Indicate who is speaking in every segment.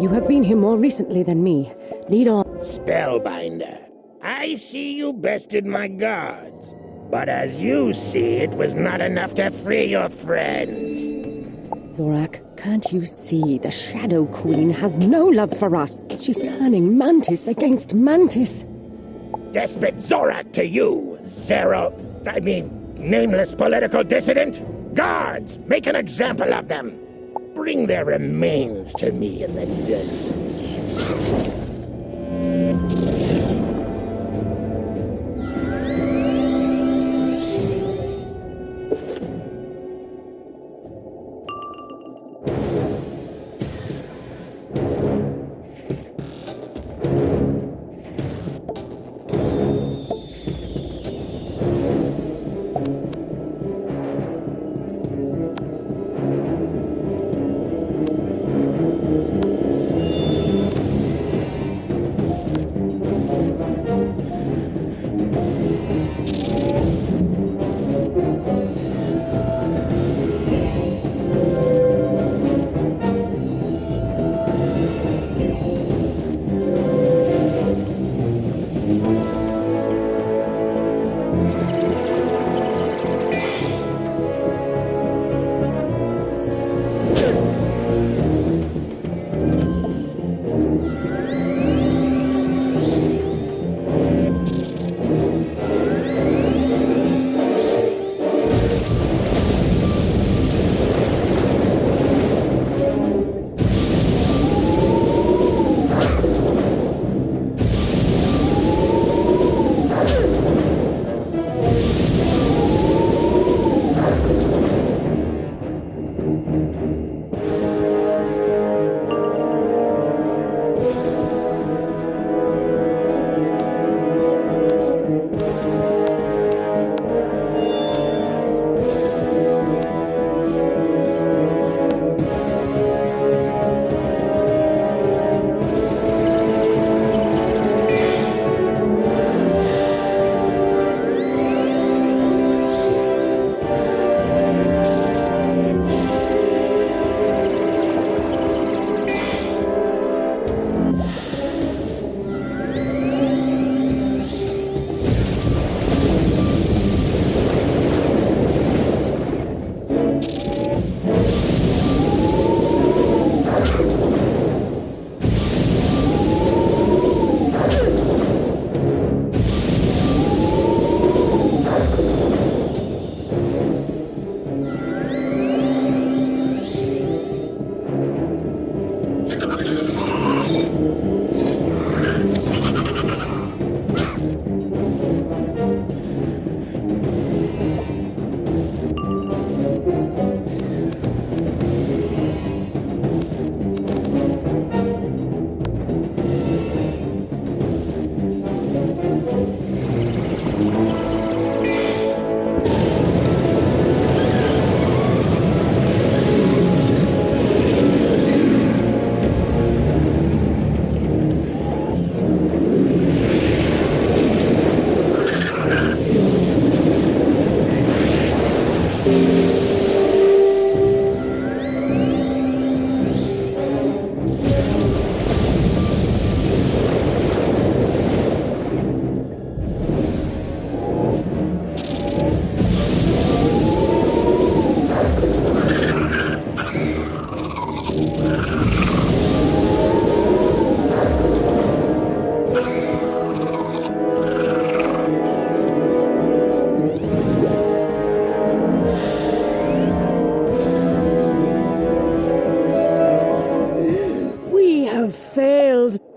Speaker 1: You have been here more recently than me. Lead on.
Speaker 2: Spellbinder, I see you bested my guards. But as you see, it was not enough to free your friends.
Speaker 1: Zorak, can't you see the Shadow Queen has no love for us? She's turning Mantis against Mantis.
Speaker 2: Despot Zorak to you, nameless political dissident? Guards, make an example of them. Bring their remains to me in the dungeon.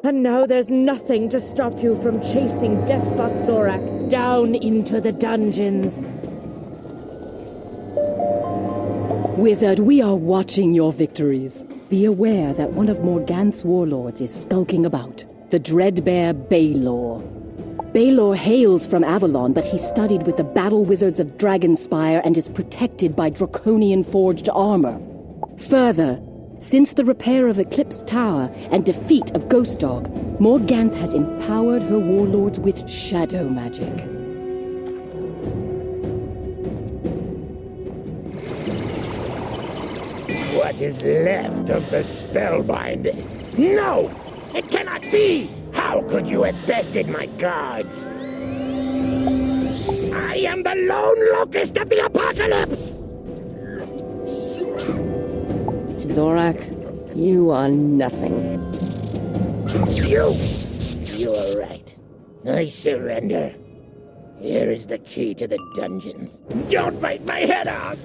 Speaker 3: And now there's nothing to stop you from chasing Despot Zorak down into the dungeons.
Speaker 1: Wizard, we are watching your victories. Be aware that one of Morganthe's warlords is skulking about. The Dreadbear Baylor. Baylor hails from Avalon, but he studied with the battle wizards of Dragonspire and is protected by draconian forged armor. Further, since the repair of Eclipse Tower and defeat of Ghost Dog, Morganthe has empowered her warlords with shadow magic.
Speaker 2: What is left of the Spellbinder? No! It cannot be! How could you have bested my guards? I am the lone locust of the apocalypse!
Speaker 1: Zorak, you are nothing.
Speaker 2: You are right. I surrender. Here is the key to the dungeons. Don't bite my head off!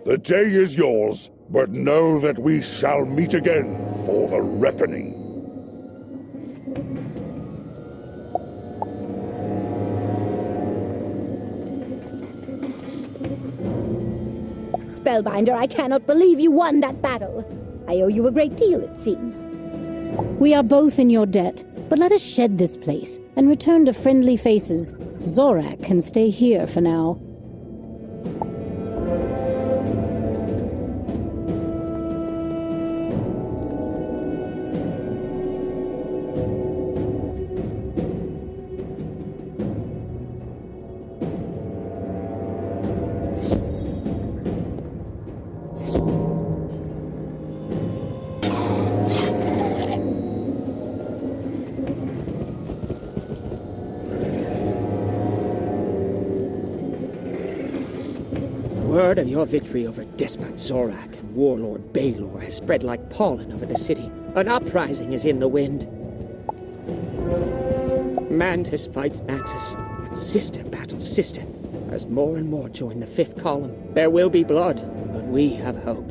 Speaker 4: The day is yours, but know that we shall meet again for the reckoning.
Speaker 5: Spellbinder, I cannot believe you won that battle. I owe you a great deal, it seems.
Speaker 1: We are both in your debt, but let us shed this place and return to friendly faces. Zorak can stay here for now.
Speaker 6: Word of your victory over Despot Zorak and Warlord Baelor has spread like pollen over the city. An uprising is in the wind. Mantis fights Mantis, and sister battles sister. As more and more join the fifth column, there will be blood, but we have hope.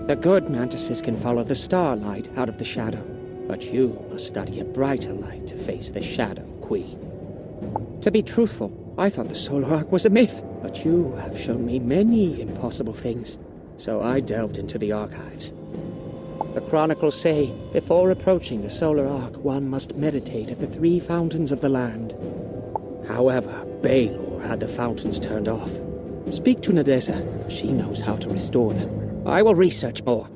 Speaker 6: The good Mantises can follow the starlight out of the shadow, but you must study a brighter light to face the Shadow Queen. To be truthful, I thought the Solar Arc was a myth, but you have shown me many impossible things, so I delved into the archives. The chronicles say, before approaching the Solar Arc, one must meditate at the three fountains of the land. However, Baelor had the fountains turned off. Speak to Nadeza, she knows how to restore them. I will research more.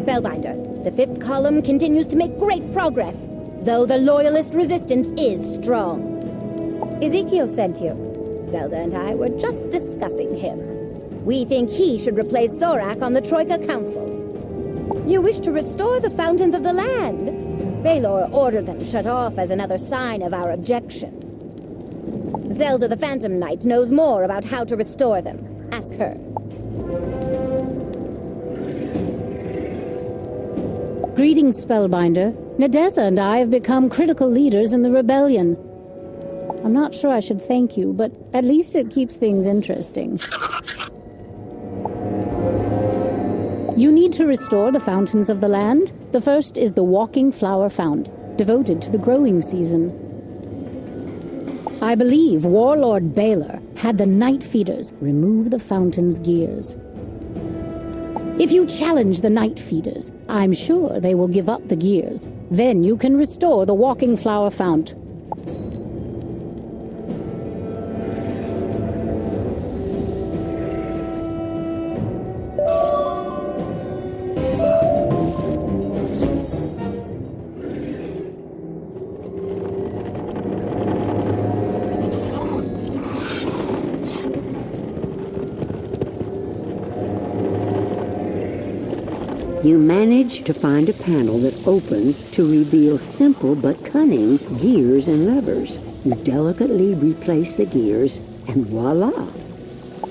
Speaker 5: Spellbinder, the fifth column continues to make great progress, though the Loyalist resistance is strong. Ezekiel sent you. Zelda and I were just discussing him. We think he should replace Zorak on the Troika Council. You wish to restore the fountains of the land? Baelor ordered them shut off as another sign of our objection. Zelda the Phantom Knight knows more about how to restore them. Ask her.
Speaker 1: Greetings, Spellbinder. Nadeza and I have become critical leaders in the rebellion. I'm not sure I should thank you, but at least it keeps things interesting. You need to restore the fountains of the land. The first is the Walking Flower Fount, devoted to the growing season. I believe Warlord Baelor had the Night Feeders remove the fountain's gears. If you challenge the Night Feeders, I'm sure they will give up the gears. Then you can restore the Walking Flower Fount.
Speaker 7: You manage to find a panel that opens to reveal simple but cunning gears and levers. You delicately replace the gears, and voila!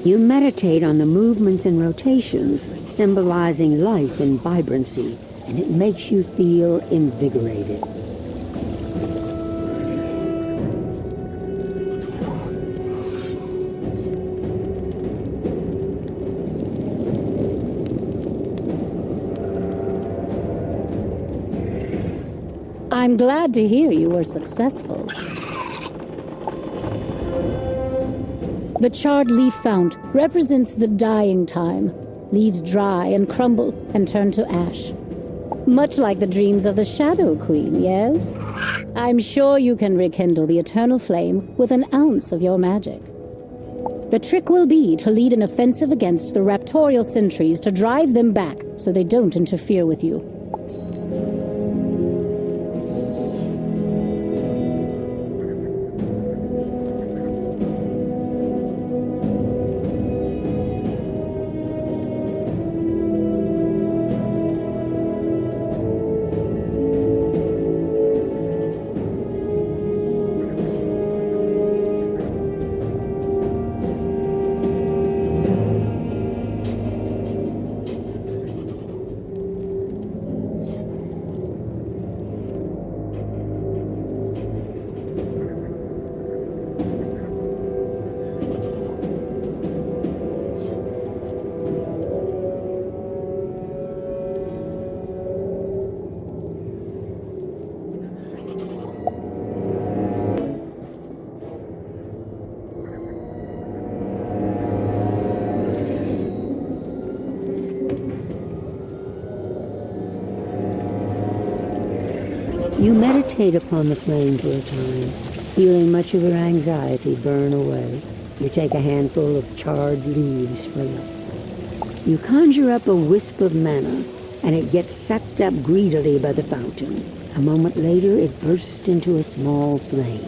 Speaker 7: You meditate on the movements and rotations, symbolizing life and vibrancy, and it makes you feel invigorated.
Speaker 8: I'm glad to hear you were successful. The charred leaf fount represents the dying time. Leaves dry and crumble and turn to ash. Much like the dreams of the Shadow Queen, yes? I'm sure you can rekindle the eternal flame with an ounce of your magic. The trick will be to lead an offensive against the raptorial sentries to drive them back so they don't interfere with you.
Speaker 7: You meditate upon the flame for a time, feeling much of your anxiety burn away. You take a handful of charred leaves from it. You conjure up a wisp of mana, and it gets sucked up greedily by the fountain. A moment later, it bursts into a small flame.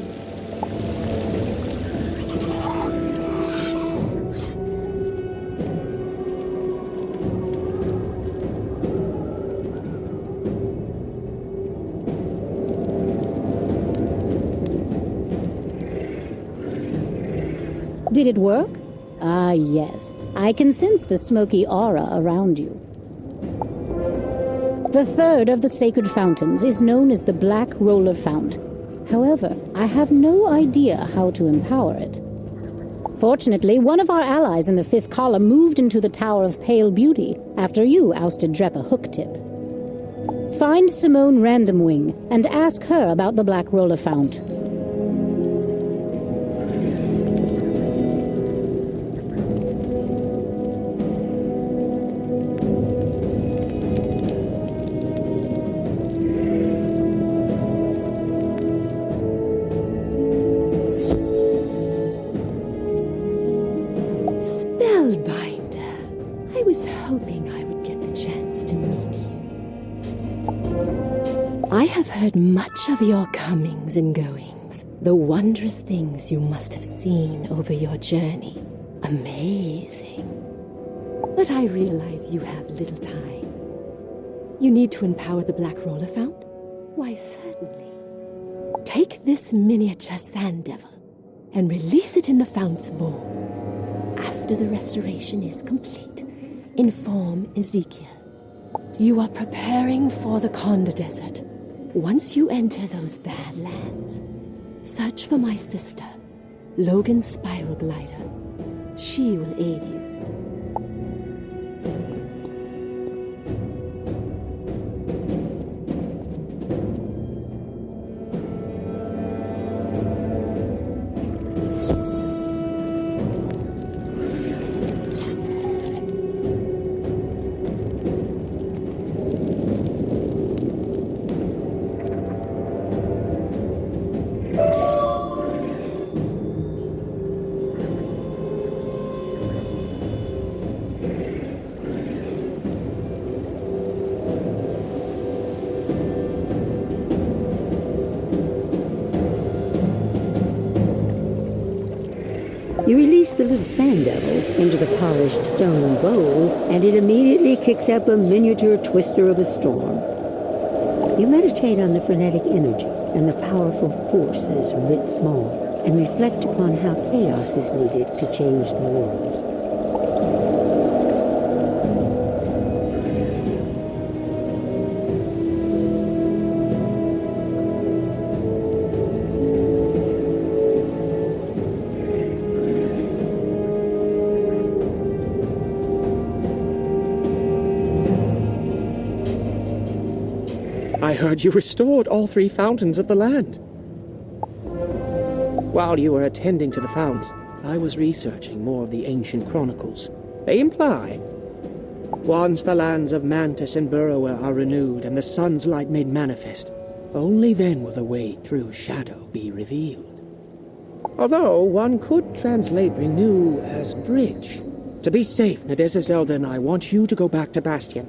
Speaker 8: Did it work? Ah, yes. I can sense the smoky aura around you. The third of the sacred fountains is known as the Black Roller Fount. However, I have no idea how to empower it. Fortunately, one of our allies in the fifth column moved into the Tower of Pale Beauty after you ousted Drepa Hooktip. Find Simone Randomwing and ask her about the Black Roller Fount.
Speaker 1: Spellbinder. I was hoping I would get the chance to meet you. I have heard much of your comings and goings, the wondrous things you must have seen over your journey. Amazing. But I realize you have little time. You need to empower the Black Roller Fount? Why, certainly. Take this miniature sand devil and release it in the Fount's bowl. After the restoration is complete, inform Ezekiel. You are preparing for the Conda Desert. Once you enter those bad lands, search for my sister, Logan's Spiral Glider. She will aid you.
Speaker 7: You release the little sand devil into the polished stone bowl, and it immediately kicks up a miniature twister of a storm. You meditate on the frenetic energy and the powerful forces writ small, and reflect upon how chaos is needed to change the world.
Speaker 6: I heard you restored all 3 fountains of the land. While you were attending to the founts, I was researching more of the ancient chronicles. They imply, once the lands of Mantis and Burrower are renewed and the sun's light made manifest, only then will the way through shadow be revealed. Although one could translate renew as bridge. To be safe, Nadeza, Zelda, and I want you to go back to Bastion.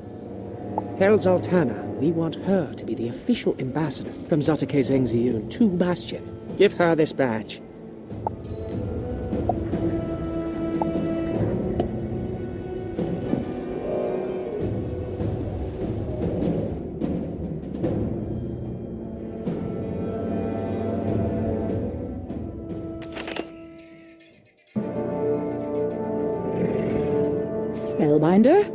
Speaker 6: Tell Zaltana we want her to be the official ambassador from Zatake Zengziyun to Bastion. Give her this badge.
Speaker 9: Spellbinder?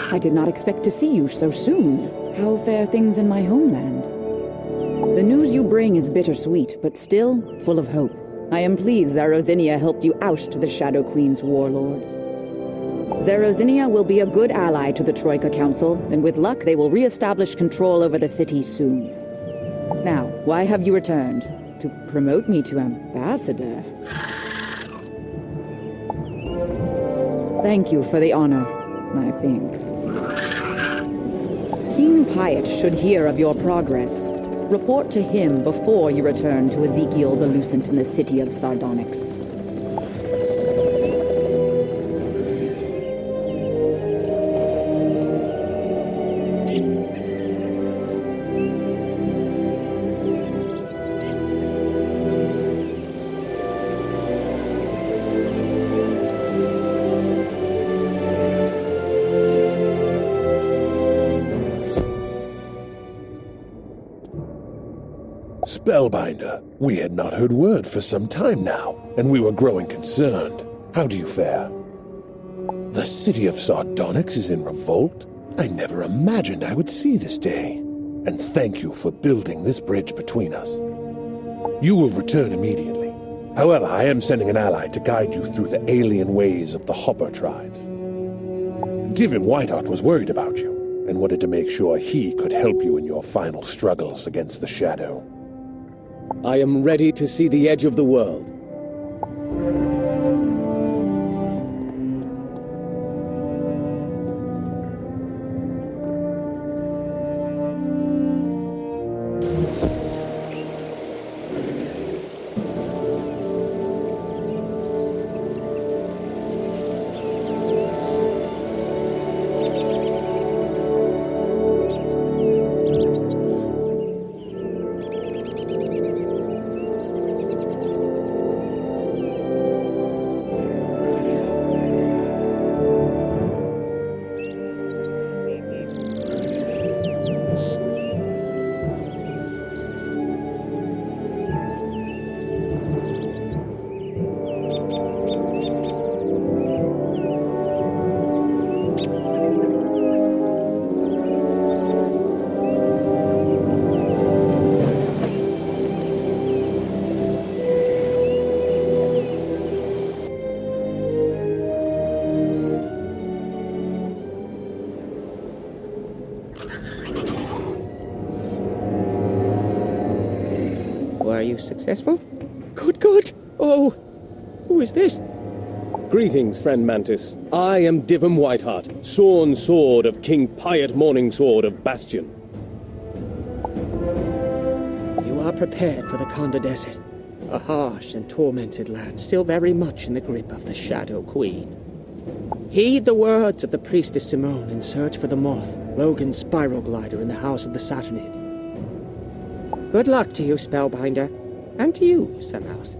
Speaker 9: I did not expect to see you so soon. How fare things in my homeland? The news you bring is bittersweet, but still full of hope. I am pleased Zarozinia helped you oust the Shadow Queen's warlord. Zarozinia will be a good ally to the Troika Council, and with luck they will re-establish control over the city soon. Now, why have you returned? To promote me to ambassador? Thank you for the honor, I think. King Piet should hear of your progress. Report to him before you return to Ezekiel the Lucent in the city of Sardonyx.
Speaker 10: Spellbinder, we had not heard word for some time now, and we were growing concerned. How do you fare? The city of Sardonyx is in revolt? I never imagined I would see this day. And thank you for building this bridge between us. You will return immediately. However, I am sending an ally to guide you through the alien ways of the Hopper tribes. Divin Whiteheart was worried about you, and wanted to make sure he could help you in your final struggles against the Shadow.
Speaker 11: I am ready to see the edge of the world.
Speaker 6: Were you successful? Good, good. Oh, who is this?
Speaker 11: Greetings, friend Mantis. I am Divin Whiteheart, sworn sword of King Piet Morningsword of Bastion.
Speaker 6: You are prepared for the Conda Desert, a harsh and tormented land still very much in the grip of the Shadow Queen. Heed the words of the priestess Simone and search for the moth, Logan's spiral glider in the house of the Saturnid. Good luck to you, Spellbinder, and to you, Sunhouse.